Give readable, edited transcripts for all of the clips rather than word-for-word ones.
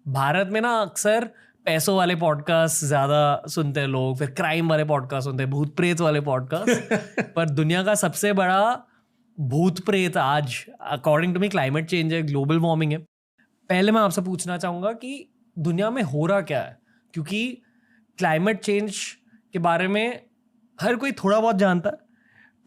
भारत में ना अक्सर पैसों वाले पॉडकास्ट ज्यादा सुनते हैं लोग, फिर क्राइम वाले पॉडकास्ट सुनते हैं, भूत प्रेत वाले पॉडकास्ट। पर दुनिया का सबसे बड़ा भूत प्रेत आज according to me climate change है, ग्लोबल वार्मिंग है। पहले मैं आपसे पूछना चाहूंगा कि दुनिया में हो रहा क्या है, क्योंकि क्लाइमेट चेंज के बारे में हर कोई थोड़ा बहुत जानता है,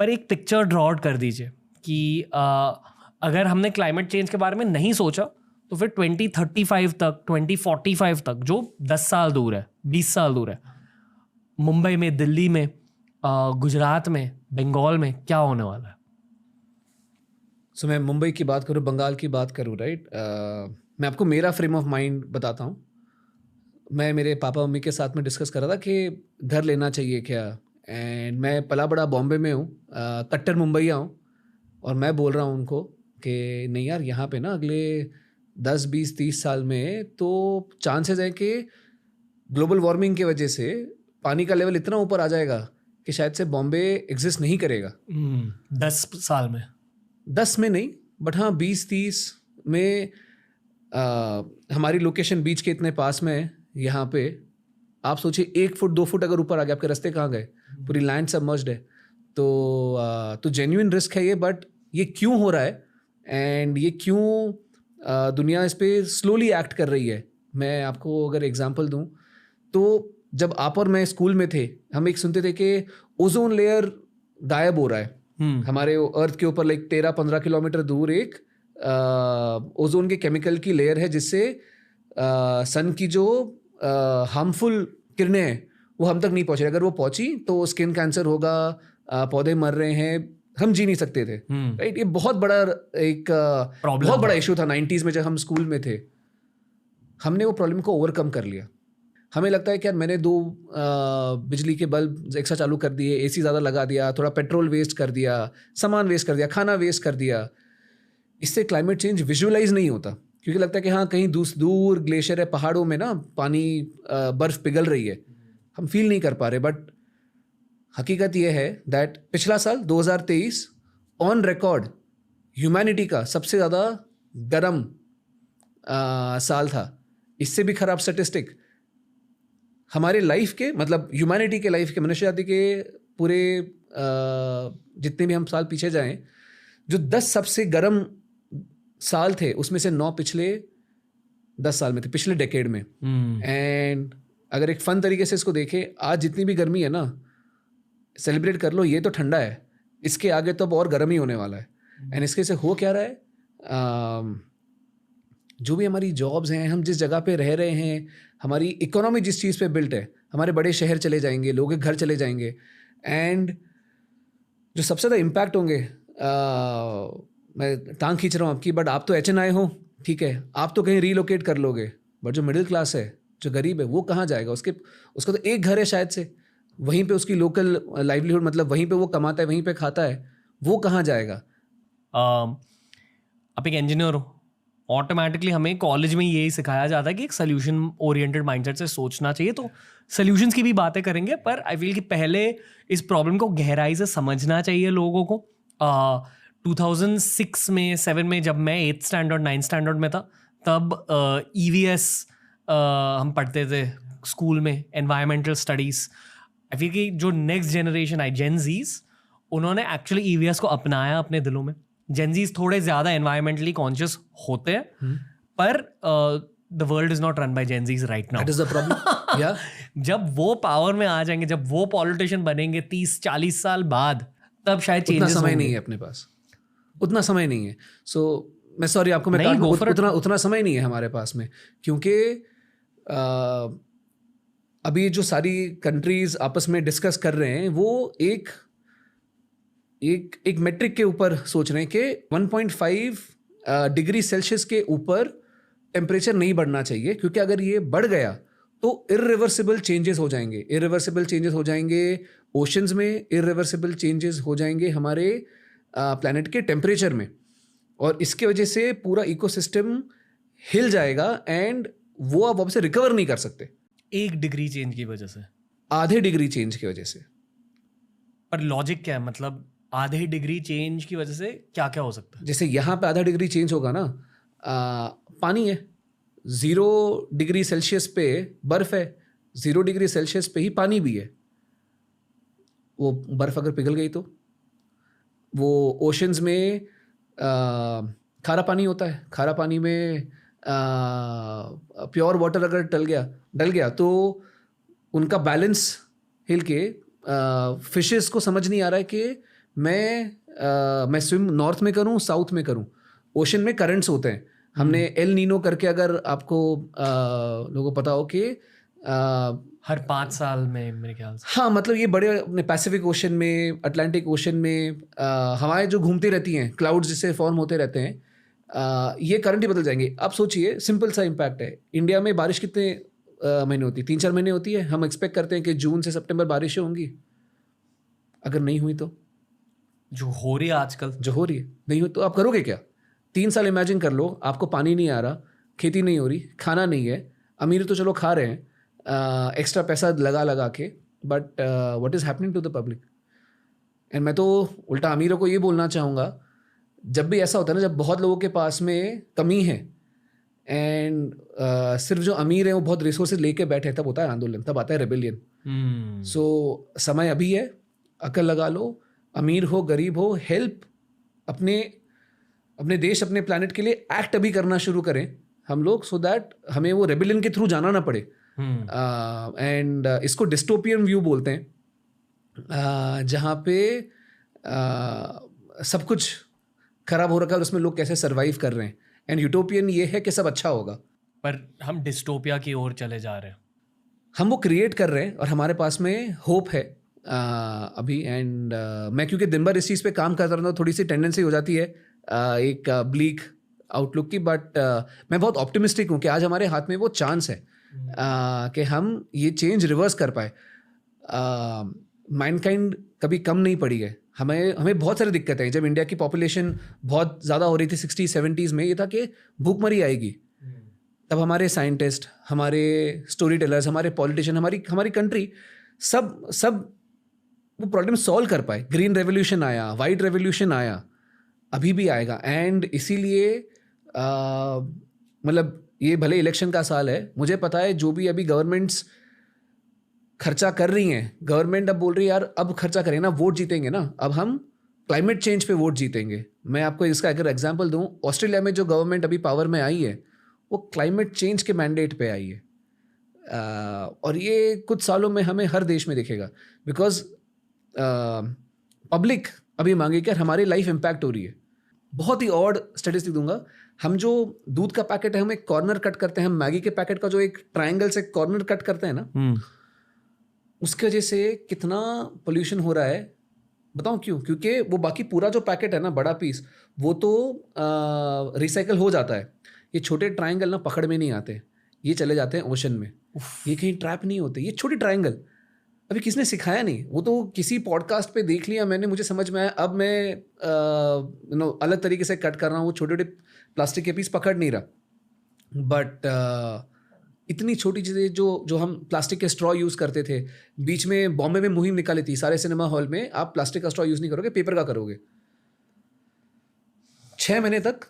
पर एक पिक्चर ड्रॉ आउट कर दीजिए कि अगर हमने क्लाइमेट चेंज के बारे में नहीं सोचा तो फिर 2035 तक, 2045 तक, जो 10 साल दूर है, 20 साल दूर है, मुंबई में, दिल्ली में, गुजरात में, बंगाल में क्या होने वाला है? सो मैं मुंबई की बात करूँ, बंगाल की बात करूँ, राइट, मैं आपको मेरा फ्रेम ऑफ माइंड बताता हूँ। मैं मेरे पापा मम्मी के साथ में डिस्कस कर रहा था कि घर लेना चाहिए क्या, एंड मैं पला बड़ा बॉम्बे में हूँ, कट्टर मुंबईया हूँ, और मैं बोल रहा हूँ उनको कि नहीं यार, यहाँ पे ना अगले 10, 20, 30 साल में तो चांसेस है कि ग्लोबल वार्मिंग की वजह से पानी का लेवल इतना ऊपर आ जाएगा कि शायद से बॉम्बे एग्जिस्ट नहीं करेगा। 10 साल में? 10 में नहीं, बट हाँ 20-30 में। हमारी लोकेशन बीच के इतने पास में है यहाँ पे। आप सोचिए 1 फुट 2 फुट अगर ऊपर आ गया, आपके रास्ते कहाँ गए? पूरी लैंड सबमर्ज्ड है। तो जेन्युइन रिस्क है ये, बट ये क्यों हो रहा है एंड ये क्यों दुनिया इस पर स्लोली एक्ट कर रही है? मैं आपको अगर एग्जांपल दूं तो जब आप और मैं स्कूल में थे, हम एक सुनते थे कि ओजोन लेयर गायब हो रहा है हमारे अर्थ के ऊपर। लाइक 13-15 किलोमीटर दूर एक ओजोन के केमिकल की लेयर है, जिससे सन की जो हार्मफुल किरणें हैं वो हम तक नहीं पहुंच रही। अगर वो पहुंची तो स्किन कैंसर होगा, पौधे मर रहे हैं, हम जी नहीं सकते थे, राइट। ये बहुत बड़ा एक बहुत बड़ा इशू था 90s में जब हम स्कूल में थे। हमने वो प्रॉब्लम को ओवरकम कर लिया। हमें लगता है कि यार मैंने 2 बिजली के बल्ब एक्स्ट्रा चालू कर दिए, एसी ज़्यादा लगा दिया, थोड़ा पेट्रोल वेस्ट कर दिया, सामान वेस्ट कर दिया, खाना वेस्ट कर दिया, इससे क्लाइमेट चेंज विजुअलाइज नहीं होता। क्योंकि लगता है कि हाँ कहीं दूर ग्लेशियर है, पहाड़ों में ना पानी बर्फ पिघल रही है, हम फील नहीं कर पा रहे। बट हकीकत यह है दैट पिछला साल 2023 ऑन रिकॉर्ड ह्यूमैनिटी का सबसे ज़्यादा गर्म साल था। इससे भी खराब स्टैटिस्टिक हमारे लाइफ के, मतलब ह्यूमैनिटी के लाइफ के, मनुष्य जाति के पूरे जितने भी हम साल पीछे जाएं, जो 10 सबसे गर्म साल थे उसमें से 9 पिछले 10 साल में थे, पिछले डेकेड में। एंड अगर एक फन तरीके से इसको देखें, आज जितनी भी गर्मी है ना, सेलिब्रेट कर लो, ये तो ठंडा है, इसके आगे तो अब और गर्म ही होने वाला है। एंड इसके से हो क्या रहा है, जो भी हमारी जॉब्स हैं, हम जिस जगह पे रह रहे हैं, हमारी इकोनॉमी जिस चीज़ पे बिल्ट है, हमारे बड़े शहर चले जाएंगे, लोगों के घर चले जाएंगे, एंड जो सबसे ज़्यादा इम्पैक्ट होंगे, मैं टांग खींच रहा हूँ आपकी, बट आप तो HNI हो, ठीक है, आप तो कहीं रीलोकेट कर लोगे, बट जो मिडिल क्लास है, जो गरीब है, वो कहाँ जाएगा? उसका तो एक घर है शायद से, वहीं पे उसकी लोकल लाइवलीहुड, मतलब वहीं पे वो कमाता है, वहीं पे खाता है, वो कहाँ जाएगा? आप एक इंजीनियर हो, ऑटोमेटिकली हमें कॉलेज में यही सिखाया जाता है कि एक सोल्यूशन ओरिएंटेड माइंडसेट से सोचना चाहिए। तो सोल्यूशंस की भी बातें करेंगे, पर आई फील कि पहले इस प्रॉब्लम को गहराई से समझना चाहिए लोगों को। 2006 में 7 में जब मैं 8th स्टैंडर्ड 9th स्टैंडर्ड में था, तब EVS हम पढ़ते थे स्कूल में, एनवायरमेंटल स्टडीज़। आई फील कि जो नेक्स्ट जनरेशन आई, जेन ज़ीज़, उन्होंने एक्चुअली EVS को अपनाया अपने दिलों में। जेनजीज थोड़े ज्यादा एनवायरमेंटली कॉन्शियस होते हैं, पर the world is not run by Gen Zs right now. That is the problem. या जब वो पावर में आ जाएंगे, जब वो पॉलिटिशियन बनेंगे 30-40 साल बाद, तब शायद चेंजेस उतना समय होंगे। नहीं है अपने पास, उतना समय नहीं है। सो मैं सॉरी आपको मैं नहीं, उतना समय नहीं है हमारे पास में, क्योंकि अभी जो सारी कंट्रीज आपस में डिस्कस कर रहे हैं वो एक मेट्रिक के ऊपर सोच रहे हैं कि 1.5 डिग्री सेल्सियस के ऊपर टेम्परेचर नहीं बढ़ना चाहिए, क्योंकि अगर ये बढ़ गया तो इर्रिवर्सिबल चेंजेस हो जाएंगे। इर्रिवर्सिबल चेंजेस हो जाएंगे ओशंस में, इर्रिवर्सिबल चेंजेस हो जाएंगे हमारे प्लैनेट के टेम्परेचर में, और इसके वजह से पूरा इकोसिस्टम हिल जाएगा एंड वो आप वापस रिकवर नहीं कर सकते। 1 डिग्री चेंज की वजह से, आधे डिग्री चेंज की वजह से। पर लॉजिक क्या है? मतलब आधे डिग्री चेंज की वजह से क्या क्या हो सकता है? जैसे यहाँ पे आधा डिग्री चेंज होगा ना, पानी है, 0 डिग्री सेल्सियस पे बर्फ है, 0 डिग्री सेल्सियस पे ही पानी भी है। वो बर्फ अगर पिघल गई तो वो ओशंस में खारा पानी होता है, खारा पानी में प्योर वाटर अगर डल गया तो उनका बैलेंस हिल के फिशेस को समझ नहीं आ रहा है कि मैं स्विम नॉर्थ में करूं साउथ में करूं। ओशन में करंट्स होते हैं। हमने एल नीनो करके, अगर आपको लोगों को पता हो कि हर 5 साल में मेरे ख्याल से, हाँ, मतलब ये बड़े अपने पैसिफिक ओशन में, अटलांटिक ओशन में हवाएं जो घूमती रहती हैं, क्लाउड्स जिससे फॉर्म होते रहते हैं, ये करंट ही बदल जाएंगे। आप सोचिए, सिंपल सा इम्पैक्ट है। इंडिया में बारिश कितने महीने होती है? 3-4 महीने होती है। हम एक्सपेक्ट करते हैं कि जून से सितंबर बारिशें होंगी। अगर नहीं हुई तो, जो हो रही है आजकल, जो हो रही है, नहीं हो तो आप करोगे क्या? 3 साल इमेजिन कर लो, आपको पानी नहीं आ रहा, खेती नहीं हो रही, खाना नहीं है। अमीर तो चलो खा रहे हैं एक्स्ट्रा पैसा लगा के, but what is happening to the public? And मैं तो उल्टा अमीरों को ये बोलना चाहूँगा, जब भी ऐसा होता है ना, जब बहुत लोगों के पास में कमी है एंड सिर्फ जो अमीर हैं वो बहुत रिसोर्सेज लेके बैठे हैं, तब होता है आंदोलन, तब आता है रेबेलियन। सो समय अभी है, अकल लगा लो, अमीर हो गरीब हो, हेल्प अपने देश, अपने प्लानट के लिए एक्ट अभी करना शुरू करें हम लोग, सो दैट हमें वो रेबेलियन के थ्रू जाना ना पड़े। एंड इसको डिस्टोपियन व्यू बोलते हैं, जहाँ पे सब कुछ खराब हो रखा है और उसमें लोग कैसे सर्वाइव कर रहे हैं। एंड यूटोपियन ये है कि सब अच्छा होगा, पर हम डिस्टोपिया की ओर चले जा रहे हैं। हम वो क्रिएट कर रहे हैं और हमारे पास में होप है अभी। एंड मैं क्योंकि दिन भर इस चीज़ पे काम करता रहता हूँ, थोड़ी सी टेंडेंसी हो जाती है एक ब्लीक आउटलुक की, बट मैं बहुत ऑप्टिमिस्टिक हूँ कि आज हमारे हाथ में वो चांस है कि हम ये चेंज रिवर्स कर पाए। मैनकाइंड कभी कम नहीं पड़ी है। हमें बहुत सारी दिक्कतें हैं। जब इंडिया की पॉपुलेशन बहुत ज़्यादा हो रही थी 60-70s में, ये था कि भूखमरी आएगी, तब हमारे साइंटिस्ट, हमारे स्टोरी टेलर्स, हमारे पॉलिटिशियन, हमारी कंट्री सब वो प्रॉब्लम सॉल्व कर पाए। ग्रीन रेवोल्यूशन आया, वाइट रेवोल्यूशन आया, अभी भी आएगा। एंड इसीलिए मतलब ये भले इलेक्शन का साल है, मुझे पता है जो भी अभी गवर्नमेंट्स खर्चा कर रही हैं, गवर्नमेंट अब बोल रही है यार अब खर्चा करें ना, वोट जीतेंगे ना, अब हम क्लाइमेट चेंज पे वोट जीतेंगे। मैं आपको इसका अगर एग्जांपल दूं, ऑस्ट्रेलिया में जो गवर्नमेंट अभी पावर में आई है वो क्लाइमेट चेंज के मैंडेट पे आई है। और ये कुछ सालों में हमें हर देश में दिखेगा, बिकॉज पब्लिक अभी मांगे कि हमारी लाइफ इम्पैक्ट हो रही है। बहुत ही ऑड स्टैटिस्टिक दूंगा, हम जो दूध का पैकेट है हम एक कॉर्नर कट करते हैं, हम मैगी के पैकेट का जो एक ट्रायंगल से कॉर्नर कट करते हैं ना, उसकी वजह से कितना पोल्यूशन हो रहा है बताऊं क्यों? क्योंकि वो बाकी पूरा जो पैकेट है ना, बड़ा पीस, वो तो रिसाइकल हो जाता है। ये छोटे ट्रायंगल ना पकड़ में नहीं आते, ये चले जाते हैं ओशन में, ये कहीं ट्रैप नहीं होते। ये छोटे ट्रायंगल अभी किसने सिखाया नहीं, वो तो किसी पॉडकास्ट पे देख लिया मैंने, मुझे समझ में आया, अब मैं अलग तरीके से कट कर रहा हूँ, वो छोटे छोटे प्लास्टिक के पीस पकड़ नहीं रहा। बट इतनी छोटी चीज़ें जो हम प्लास्टिक के स्ट्रॉ यूज़ करते थे, बीच में बॉम्बे में मुहिम निकाली थी सारे सिनेमा हॉल में, आप प्लास्टिक का स्ट्रॉ यूज़ नहीं करोगे, पेपर का करोगे। 6 महीने तक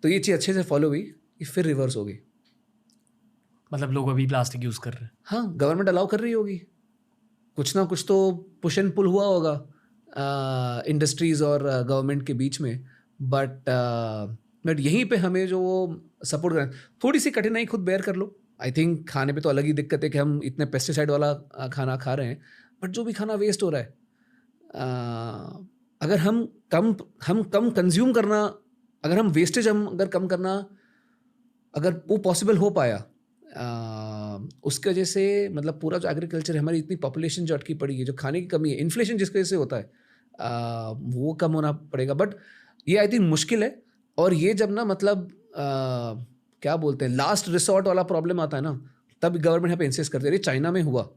तो ये चीज़ अच्छे से फॉलो हुई, फिर रिवर्स हो गई। मतलब लोग अभी प्लास्टिक यूज़ कर रहे हैं। हाँ, गवर्नमेंट अलाउ कर रही होगी, कुछ ना कुछ तो पुश एंड पुल हुआ होगा इंडस्ट्रीज़ और गवर्नमेंट के बीच में। बट यहीं पे हमें जो सपोर्ट करें, थोड़ी सी कठिनाई खुद बेयर कर लो। आई थिंक खाने पे तो अलग ही दिक्कत है कि हम इतने पेस्टिसाइड वाला खाना खा रहे हैं, बट जो भी खाना वेस्ट हो रहा है, अगर हम कम कंज्यूम करना, अगर हम वेस्टेज अगर कम करना, अगर वो पॉसिबल हो पाया, उसकी वजह से मतलब पूरा जो एग्रीकल्चर है, हमारी इतनी पॉपुलेशन जो अटकी पड़ी है, जो खाने की कमी है, इन्फ्लेशन जिसकी वजह से होता है, वो कम होना पड़ेगा। बट ये आई थिंक मुश्किल है। और ये जब ना मतलब क्या बोलते हैं, लास्ट रिसोर्ट वाला प्रॉब्लम आता है ना, तब गवर्नमेंट यहाँ पे इंसिस्ट करते रही। चाइना में हुआ,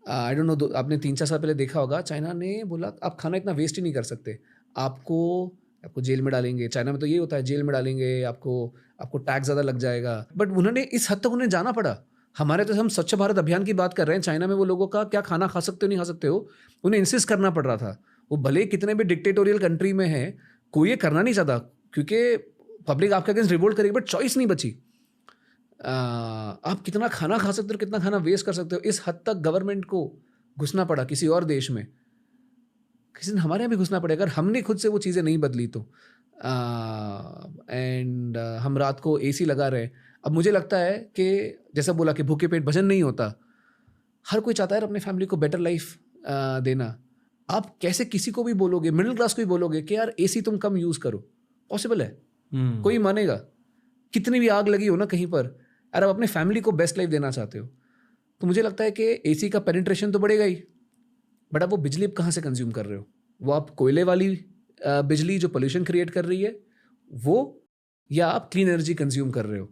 आई डोंट नो, आपने 3-4 साल पहले देखा होगा, चाइना ने बोला आप खाना इतना वेस्ट ही नहीं कर सकते, आपको जेल में डालेंगे। चाइना में तो ये होता है, जेल में डालेंगे, आपको टैक्स ज़्यादा लग जाएगा। बट उन्होंने इस हद तक उन्हें जाना पड़ा। हमारे तो हम स्वच्छ भारत अभियान की बात कर रहे हैं, चाइना में वो लोगों का क्या खाना खा सकते हो नहीं खा सकते हो, उन्हें इंसिस्ट करना पड़ रहा था। वो भले कितने भी डिक्टेटोरियल कंट्री में है, कोई ये करना नहीं चाहता, क्योंकि पब्लिक आपके अगेंस्ट रिवोल्ट करेगी, बट चॉइस नहीं बची। आप कितना खाना खा सकते हो, कितना खाना वेस्ट कर सकते हो, इस हद तक गवर्नमेंट को घुसना पड़ा किसी और देश में। किसी दिन हमारे यहाँ भी घुसना पड़ेगा अगर हमने खुद से वो चीज़ें नहीं बदली तो। एंड हम रात को एसी लगा रहे हैं। अब मुझे लगता है कि जैसा बोला कि भूखे पेट भजन नहीं होता, हर कोई चाहता है अपने फैमिली को बेटर लाइफ देना। आप कैसे किसी को भी बोलोगे, मिडिल क्लास को भी बोलोगे कि यार एसी तुम कम यूज़ करो? पॉसिबल है? कोई मानेगा? कितनी भी आग लगी हो ना कहीं पर, यार आप अपने फैमिली को बेस्ट लाइफ देना चाहते हो तो मुझे लगता है कि एसी का पेनिट्रेशन तो बढ़ेगा ही, बट आप वो बिजली कहाँ से कंज्यूम कर रहे हो? वो आप कोयले वाली बिजली जो पोल्यूशन क्रिएट कर रही है वो, या आप क्लीन एनर्जी कंज्यूम कर रहे हो?